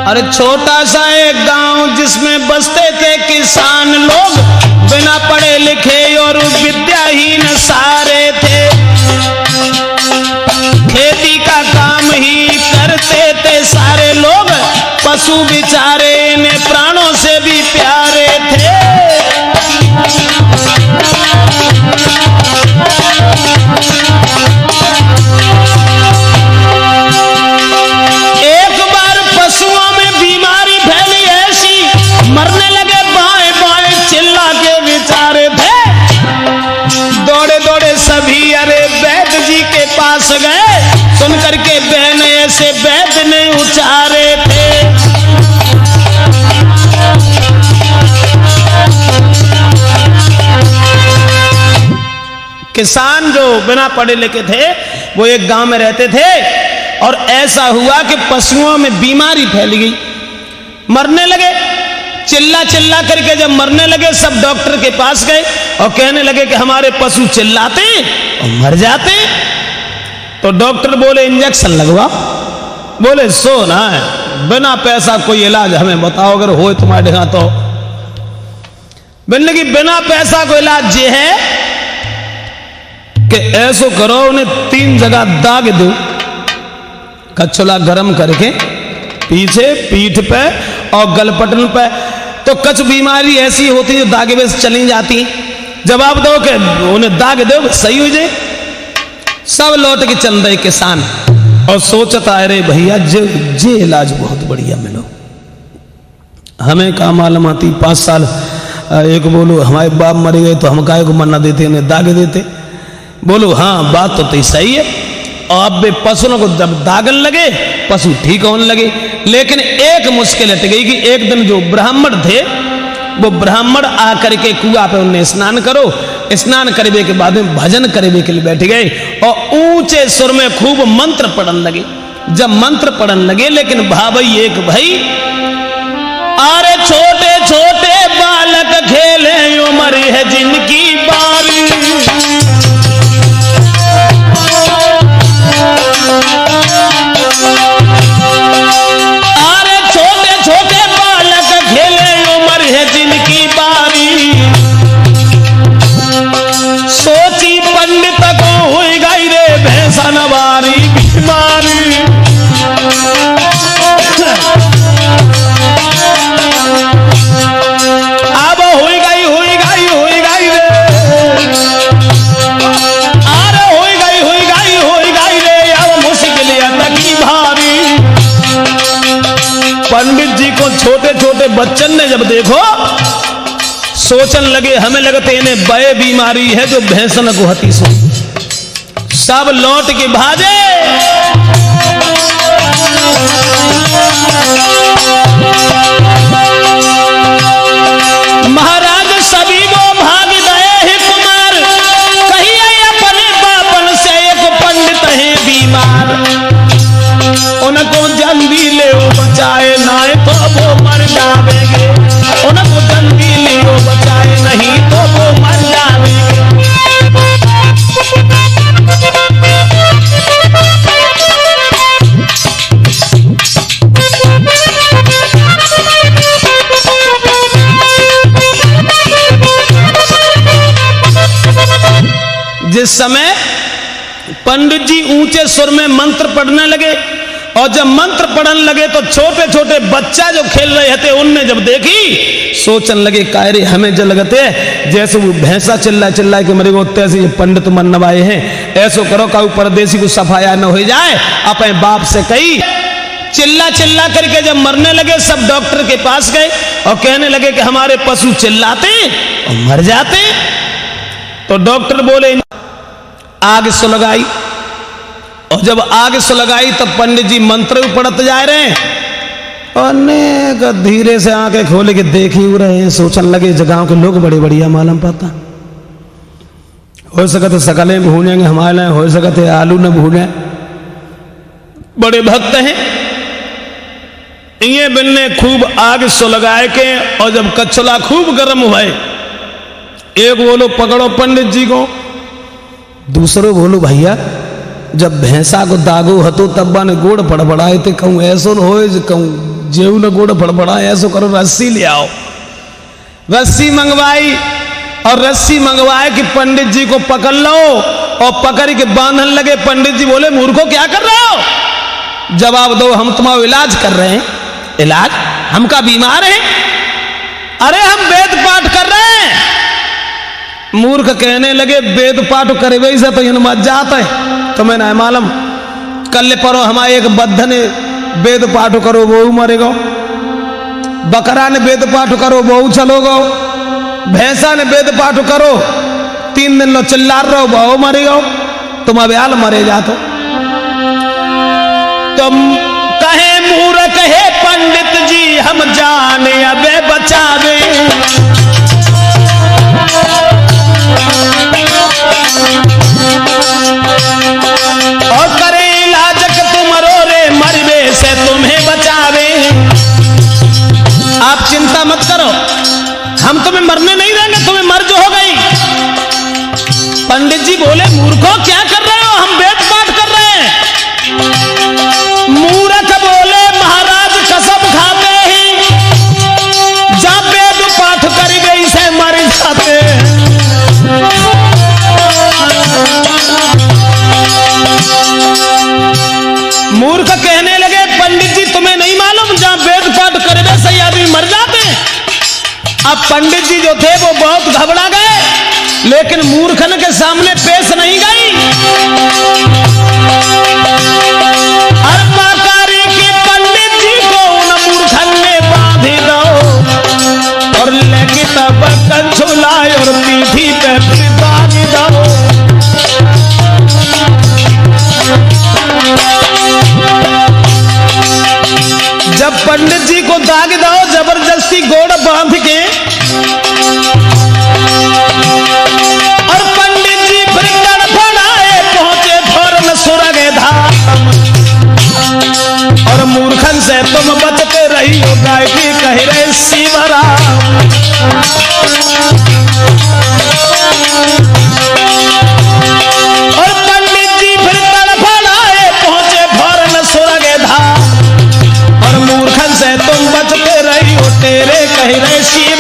अरे छोटा सा एक गांव जिसमें बसते थे किसान लोग, बिना पढ़े लिखे और विद्याहीन सारे थे। खेती का काम ही करते थे सारे लोग, पशु बेचारे इन्हें प्राणों से भी प्यारे थे। एक बार पशुओं में बीमारी फैली ऐसी, मरने लगे बाएं बाएं चिल्ला के बेचारे थे। दौड़े दौड़े सभी अरे वैद्य जी के पास गए, सुन करके बहन ऐसे वैद्य ने उचारे थे। किसान जो बिना पढ़े लिखे थे वो एक गांव में रहते थे, और ऐसा हुआ कि पशुओं में बीमारी फैल गई, मरने लगे। चिल्ला चिल्ला करके जब मरने लगे, सब डॉक्टर के पास गए और कहने लगे कि हमारे पशु चिल्लाते और मर जाते। तो डॉक्टर बोले इंजेक्शन लगवा। बोले सो ना है, बिना पैसा कोई इलाज हमें बताओ, अगर हो तुम्हारे यहां तो। बोलने की बिना पैसा कोई इलाज ये है कि ऐसो करो, उन्हें 3 जगह दाग दो, कछुला गरम करके पीछे पीठ पे और गलपटन पे। तो कुछ बीमारी ऐसी होती है जो दागे में चली जाती, जवाब दो कि उन्हें दाग दो सही हो जाए। सब लौट के चल रहे किसान और सोचता है रे भैया जे इलाज बहुत बढ़िया मिलो, हमें का मालूम आती 5 साल। एक बोलो हमारे बाप मर गए तो हम काहे को मरना देते, उन्हें दाग देते। बोलो हाँ बात तो सही है। और अब पशुओं को जब दागन लगे पशु ठीक होने लगे। लेकिन एक मुश्किल हट गई कि एक दिन जो ब्राह्मण थे वो ब्राह्मण आकर के कुआं पे उन्हें स्नान करो, स्नान करने के बाद में भजन करने के लिए बैठ गए और ऊंचे सुर में खूब मंत्र पढ़न लगे। जब मंत्र पढ़न लगे, लेकिन भाई एक भाई, अरे छोटे छोटे बालक खेले उम्र है जिनकी बारी, अरे छोटे छोटे बालक खेले उम्र है जिनकी बारी, सोची पंडित को हुई गई रे भैंसा नवारी बीमारी। अब हुई गई रे, अरे हुई गई रे, अब मुश्किल तकी भारी। पंडित जी को छोटे छोटे बच्चन ने जब देखो, सोचन लगे हमें लगते इन्हें बय बीमारी है जो भैंसन को हती सो। सब लौट के भागे। महाराज सभी वो भाग गए हैं कुमार, कहिए अपने बापन से एक पंडित है बीमार, उनको जल्दी ले बचाए ना तो वो मर जाएंगे, उनको जल्दी ले बचाए नहीं तो वो मर जाएंगे। जिस समय पंडित जी ऊंचे सुर में मंत्र पढ़ने लगे, और जब मंत्र पढ़ने लगे तो छोटे छोटे बच्चा जो खेल रहे थे उनने जब देखी, सोचन लगे कायरे हमें जो लगते जैसे वो भैंसा चिल्ला के मरे वो तैसे पंडित मन नवाए हैं, ऐसो करो का परदेसी को सफाया न हो जाए। अपने बाप से कही, चिल्ला चिल्ला करके जब मरने लगे सब डॉक्टर के पास गए और कहने लगे कि हमारे पशु चिल्लाते और मर जाते। तो डॉक्टर बोले आग सुलगाई, और जब आग सुलगाई तब पंडित जी मंत्र भी पढ़ते जा रहे हैं, अनेक धीरे से आंखें खोले के देख ही रहे हैं। सोचने लगे जगहों के लोग बड़े बढ़िया मालूम पाता, हो सकते सकलें भूनेंगे हमारे, हो सकते आलू न भूने, बड़े भक्त हैं। ये बिल्ले खूब आग सुलगाए के, और जब कछुला खूब गर्म हुए, एक बोलो पकड़ो पंडित जी को, दूसरो बोलो भैया जब भैंसा को दागो हतो तब ने गोड़ फड़फड़ाए थे, कहूँ ऐसो हो कहूँ जेऊ न गोड़ फड़फड़ा, ऐसो करो रस्सी ले आओ। रस्सी मंगवाई और रस्सी मंगवाए कि पंडित जी को पकड़ लो और पकड़ के बांधन लगे। पंडित जी बोले मूर्खों क्या कर रहे हो? जवाब दो, हम तुम्हारा इलाज कर रहे हैं। इलाज? हम का बीमार हैं? अरे हम वेद पाठ कर रहे हैं। मूर्ख कहने लगे वेद पाठ करे वैसे तो इन मत जाता है, तुम्हें ना मालूम। कल परो हमारे एक बद्ध ने वेद पाठ करो वो मरेगा, बकरा ने वेद पाठ करो वो चलो गो, भैंसा ने वेद पाठ करो 3 दिन लो चिल्ला रहो वो मरेगा, तुम अब्याल मरे जातो। तुम कहे मूर्ख है पंडित जी हम जाने अबे बचावे, और करे इलाजक तुमरो रे मरवे से तुम्हें बचावे। आप चिंता मत करो, हम तुम्हें मरने नहीं देंगे, तुम्हें मर्ज हो गई। पंडित जी बोले मूर्खों क्या कर रहे हो? हम वेद पाठ कर रहे हैं। मूर्ख बोले महाराज कसम खाते ही जब वेद पाठ कर गई से मर जाते। मूर्ख कहने लगे पंडित जी तुम्हें नहीं मालूम जहां वेद पाठ करने से आदमी मर जाते। अब पंडित जी जो थे वो बहुत घबरा गए, लेकिन मूर्खन के सामने पेश नहीं गई। अर्पाकारी के पंडित जी को उन मूर्खन ने बांध दो और लेके तब कंछुलाए और पीठी पे फिर बांध दो। जब पंडित जी को दाग दो जबरदस्ती गोड़ बांध के, और पंडित जी फिर तड़फड़ाए पहुंचे फौरन सुरग धाम। और मूर्खन से तुम बचते रही हो गायकी कह रहे शिवराम। और पंडित जी फिर तड़फड़ाए पहुंचे फौरन सुरग धाम। और मूर्खन से तुम बचते रही हो तेरे कह रहे शिव